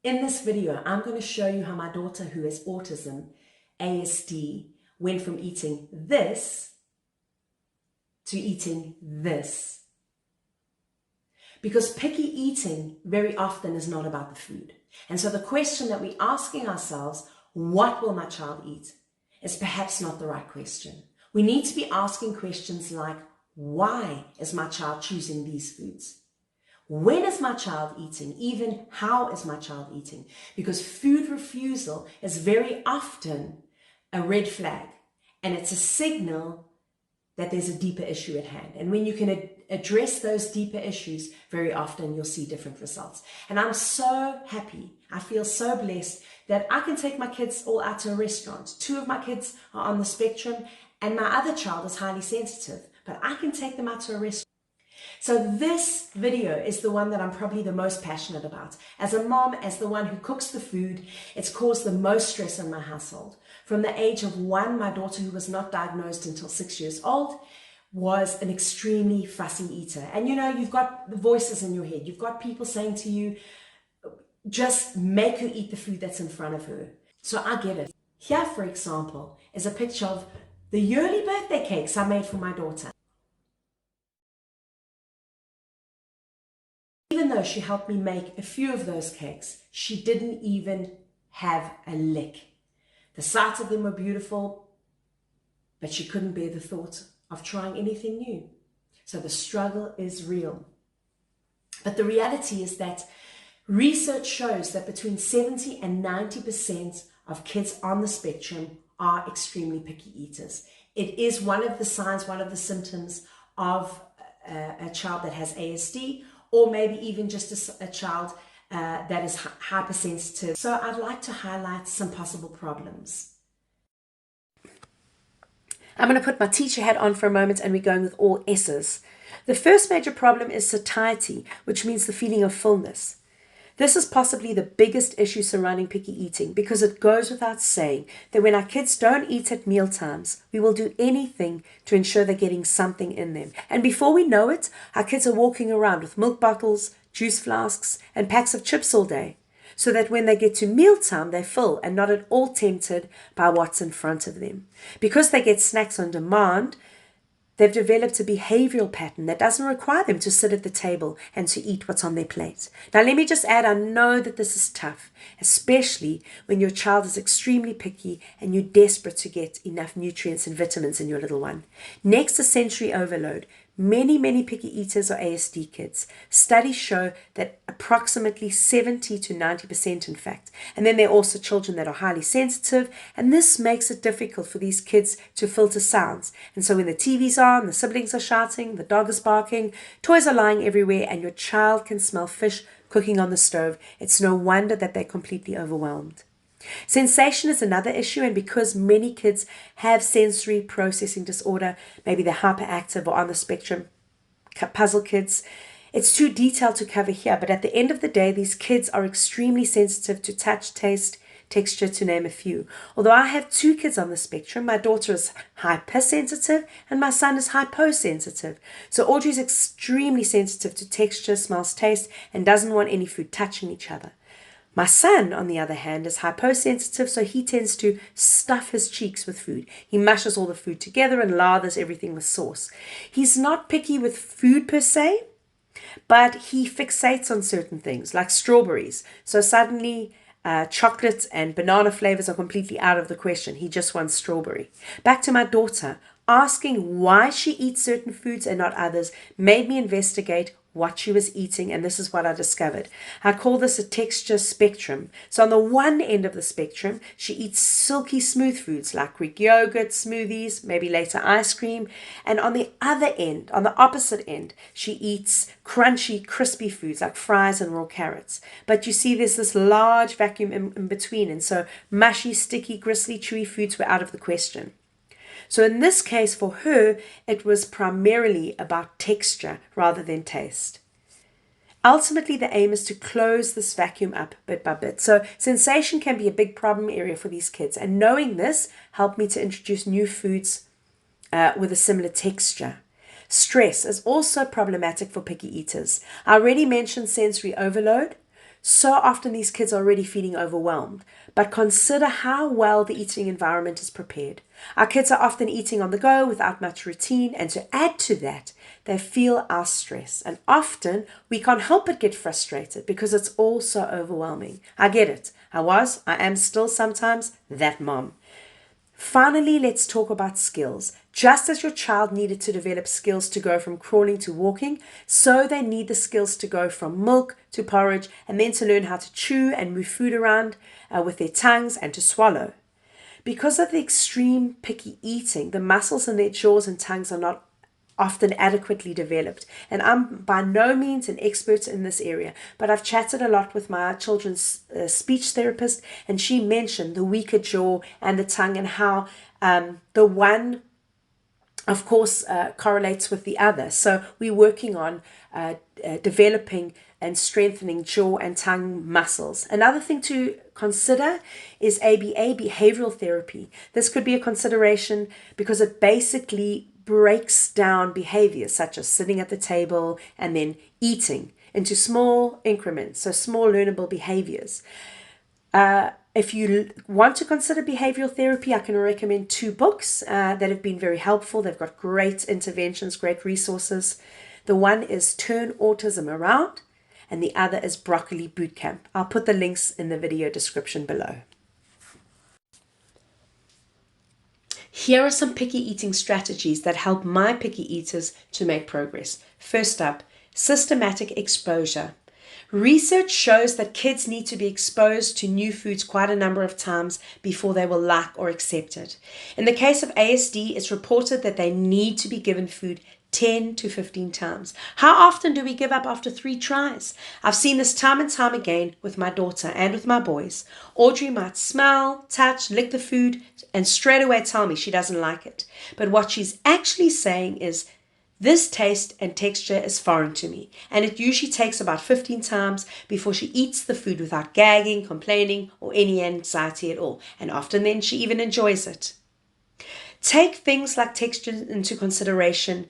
In this video, I'm going to show you how my daughter who has autism, ASD, went from eating this to eating this. Because picky eating very often is not about the food. And so the question that we're asking ourselves, what will my child eat, is perhaps not the right question. We need to be asking questions like, why is my child choosing these foods? When is my child eating? Even how is my child eating? Because food refusal is very often a red flag, and it's a signal that there's a deeper issue at hand. And when you can address those deeper issues, very often you'll see different results. And I'm so happy, I feel so blessed that I can take my kids all out to a restaurant. 2 of my kids are on the spectrum, and my other child is highly sensitive, but I can take them out to a restaurant. So this video is the one that I'm probably the most passionate about. As a mom, as the one who cooks the food, it's caused the most stress in my household. From the age of 1, my daughter, who was not diagnosed until 6 years old, was an extremely fussy eater. And you know, you've got the voices in your head. You've got people saying to you, just make her eat the food that's in front of her. So I get it. Here, for example, is a picture of the yearly birthday cakes I made for my daughter. Even though she helped me make a few of those cakes, she didn't even have a lick. The sight of them were beautiful, but she couldn't bear the thought of trying anything new. So the struggle is real. But the reality is that research shows that between 70 and 90% of kids on the spectrum are extremely picky eaters. It is one of the signs, one of the symptoms of a child that has ASD, or maybe even just a child that is hypersensitive. So I'd like to highlight some possible problems. I'm going to put my teacher hat on for a moment, and we're going with all S's. The first major problem is satiety, which means the feeling of fullness. This is possibly the biggest issue surrounding picky eating, because it goes without saying that when our kids don't eat at meal times, we will do anything to ensure they're getting something in them. And before we know it, our kids are walking around with milk bottles, juice flasks, and packs of chips all day, so that when they get to mealtime, they're full and not at all tempted by what's in front of them. Because they get snacks on demand, they've developed a behavioral pattern that doesn't require them to sit at the table and to eat what's on their plate. Now, let me just add, I know that this is tough, especially when your child is extremely picky and you're desperate to get enough nutrients and vitamins in your little one. Next is sensory overload. Many picky eaters are ASD kids. Studies show that approximately 70 to 90%, in fact. And then there are also children that are highly sensitive, and this makes it difficult for these kids to filter sounds. And so when the TV's on, the siblings are shouting, the dog is barking, toys are lying everywhere, and your child can smell fish cooking on the stove, it's no wonder that they're completely overwhelmed. Sensation is another issue, and because many kids have sensory processing disorder, maybe they're hyperactive or on the spectrum, puzzle kids, it's too detailed to cover here, but at the end of the day, these kids are extremely sensitive to touch, taste, texture, to name a few. Although I have 2 kids on the spectrum, my daughter is hypersensitive and my son is hyposensitive. So Audrey is extremely sensitive to texture, smells, taste, and doesn't want any food touching each other. My son, on the other hand, is hyposensitive, so he tends to stuff his cheeks with food. He mashes all the food together and lathers everything with sauce. He's not picky with food per se, but he fixates on certain things, like strawberries. So suddenly chocolate and banana flavors are completely out of the question. He just wants strawberry. Back to my daughter. Asking why she eats certain foods and not others made me investigate what she was eating, and this is what I discovered. I call this a texture spectrum. So on the one end of the spectrum, she eats silky smooth foods like Greek yogurt, smoothies, maybe later ice cream. And on the other end, on the opposite end, she eats crunchy, crispy foods like fries and raw carrots. But you see there's this large vacuum in between, and so mushy, sticky, gristly, chewy foods were out of the question. So in this case, for her, it was primarily about texture rather than taste. Ultimately, the aim is to close this vacuum up bit by bit. So sensation can be a big problem area for these kids. And knowing this helped me to introduce new foods with a similar texture. Stress is also problematic for picky eaters. I already mentioned sensory overload. So often these kids are already feeling overwhelmed, but consider how well the eating environment is prepared. Our kids are often eating on the go without much routine, and to add to that, they feel our stress. And often we can't help but get frustrated because it's all so overwhelming. I get it. I am still sometimes that mom. Finally, let's talk about skills. Just as your child needed to develop skills to go from crawling to walking, so they need the skills to go from milk to porridge and then to learn how to chew and move food around with their tongues and to swallow. Because of the extreme picky eating, the muscles in their jaws and tongues are not often adequately developed. And I'm by no means an expert in this area, but I've chatted a lot with my children's speech therapist, and she mentioned the weaker jaw and the tongue and how the one, of course, correlates with the other. So we're working on developing and strengthening jaw and tongue muscles. Another thing to consider is ABA, behavioral therapy. This could be a consideration because it basically breaks down behaviors such as sitting at the table and then eating into small increments, so small learnable behaviors. If you want to consider behavioral therapy, I can recommend 2 books that have been very helpful. They've got great interventions, great resources. The one is Turn Autism Around, and the other is Broccoli Bootcamp. I'll put the links in the video description below. Here are some picky eating strategies that help my picky eaters to make progress. First up, systematic exposure. Research shows that kids need to be exposed to new foods quite a number of times before they will like or accept it. In the case of ASD, it's reported that they need to be given food 10 to 15 times. How often do we give up after 3 tries? I've seen this time and time again with my daughter and with my boys. Audrey might smell, touch, lick the food, and straight away tell me she doesn't like it. But what she's actually saying is, this taste and texture is foreign to me, and it usually takes about 15 times before she eats the food without gagging, complaining, or any anxiety at all. And often then she even enjoys it. Take things like texture into consideration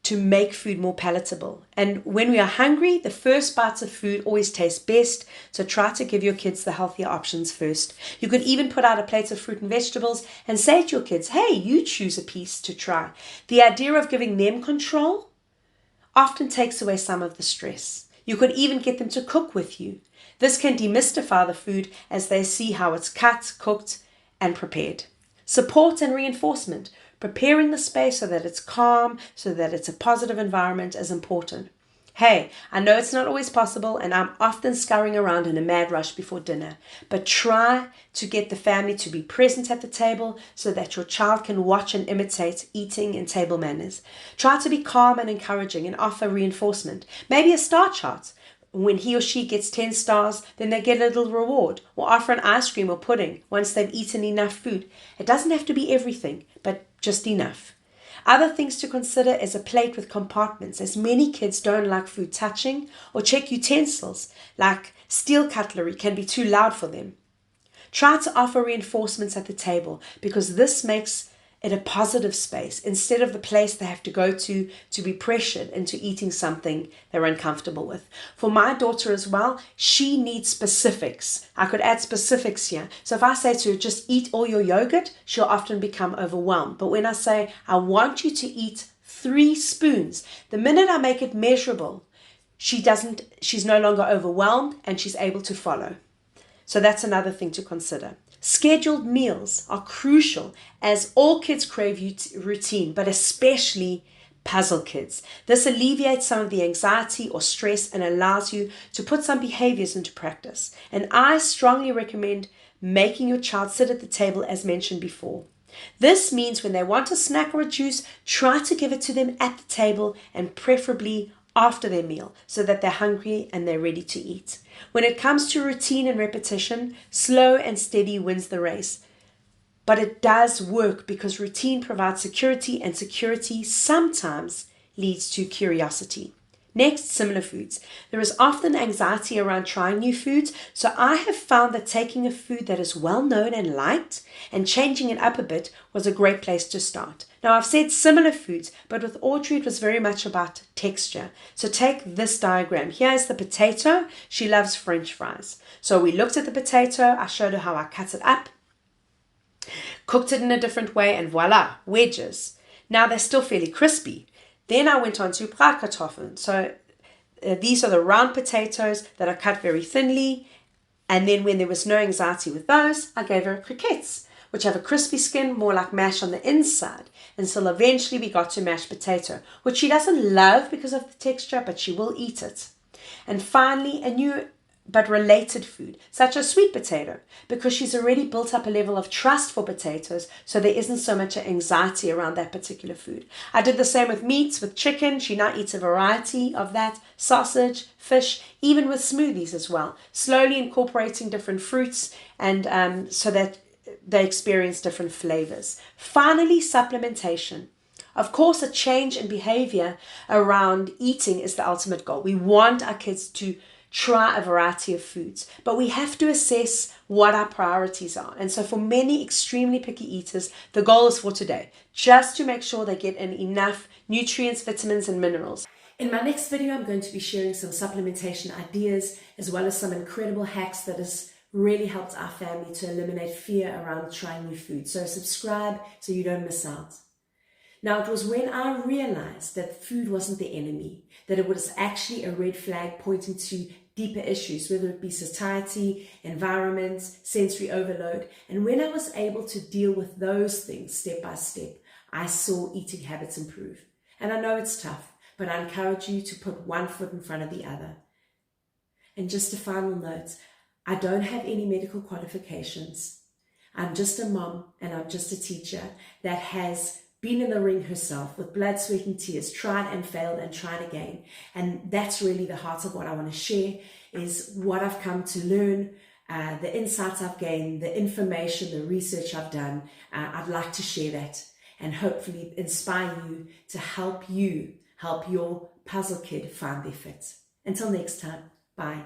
to make food more palatable. And when we are hungry, the first bites of food always taste best, so try to give your kids the healthier options first. You could even put out a plate of fruit and vegetables and say to your kids, hey, you choose a piece to try. The idea of giving them control often takes away some of the stress. You could even get them to cook with you. This can demystify the food as they see how it's cut, cooked, and prepared. Support and reinforcement. Preparing the space so that it's calm, so that it's a positive environment is important. Hey, I know it's not always possible, and I'm often scurrying around in a mad rush before dinner, but try to get the family to be present at the table so that your child can watch and imitate eating and table manners. Try to be calm and encouraging and offer reinforcement. Maybe a star chart. When he or she gets 10 stars, then they get a little reward, or offer an ice cream or pudding once they've eaten enough food. It doesn't have to be everything, but just enough. Other things to consider is a plate with compartments, as many kids don't like food touching, or check utensils, like steel cutlery can be too loud for them. Try to offer reinforcements at the table, because this makes it a positive space instead of the place they have to go to be pressured into eating something they're uncomfortable with. For my daughter as well, she needs specifics. I could add specifics here. So if I say to her, just eat all your yogurt, she'll often become overwhelmed. But when I say, I want you to eat 3 spoons, the minute I make it measurable, she's no longer overwhelmed and she's able to follow. So that's another thing to consider. Scheduled meals are crucial as all kids crave routine, but especially puzzle kids. This alleviates some of the anxiety or stress and allows you to put some behaviors into practice. And I strongly recommend making your child sit at the table as mentioned before. This means when they want a snack or a juice, try to give it to them at the table and preferably after their meal so that they're hungry and they're ready to eat. When it comes to routine and repetition, slow and steady wins the race. But it does work because routine provides security, and security sometimes leads to curiosity. Next, similar foods. There is often anxiety around trying new foods, so I have found that taking a food that is well known and liked and changing it up a bit was a great place to start. Now, I've said similar foods, but with Audrey, it was very much about texture. So take this diagram. Here's the potato. She loves French fries. So we looked at the potato. I showed her how I cut it up, cooked it in a different way, and voila, wedges. Now they're still fairly crispy. Then I went on to Bratkartoffeln. So these are the round potatoes that are cut very thinly. And then when there was no anxiety with those, I gave her croquettes, which have a crispy skin, more like mash on the inside. Until eventually we got to mashed potato, which she doesn't love because of the texture, but she will eat it. And finally, a new but related food, such as sweet potato, because she's already built up a level of trust for potatoes, so there isn't so much anxiety around that particular food. I did the same with meats, with chicken. She now eats a variety of that, sausage, fish, even with smoothies as well, slowly incorporating different fruits and so that they experience different flavors. Finally, supplementation. Of course, a change in behavior around eating is the ultimate goal. We want our kids to try a variety of foods, but we have to assess what our priorities are. And so for many extremely picky eaters, the goal is for today, just to make sure they get in enough nutrients, vitamins, and minerals. In my next video, I'm going to be sharing some supplementation ideas, as well as some incredible hacks that has really helped our family to eliminate fear around trying new food. So subscribe so you don't miss out. Now, it was when I realized that food wasn't the enemy, that it was actually a red flag pointing to deeper issues, whether it be satiety, environment, sensory overload. And when I was able to deal with those things step by step, I saw eating habits improve. And I know it's tough, but I encourage you to put one foot in front of the other. And just a final note, I don't have any medical qualifications. I'm just a mom and I'm just a teacher that has been in the ring herself with blood, sweat and tears, tried and failed and tried again. And that's really the heart of what I want to share, is what I've come to learn, the insights I've gained, the information, the research I've done. I'd like to share that and hopefully inspire you to help your puzzle kid find their fit. Until next time, bye.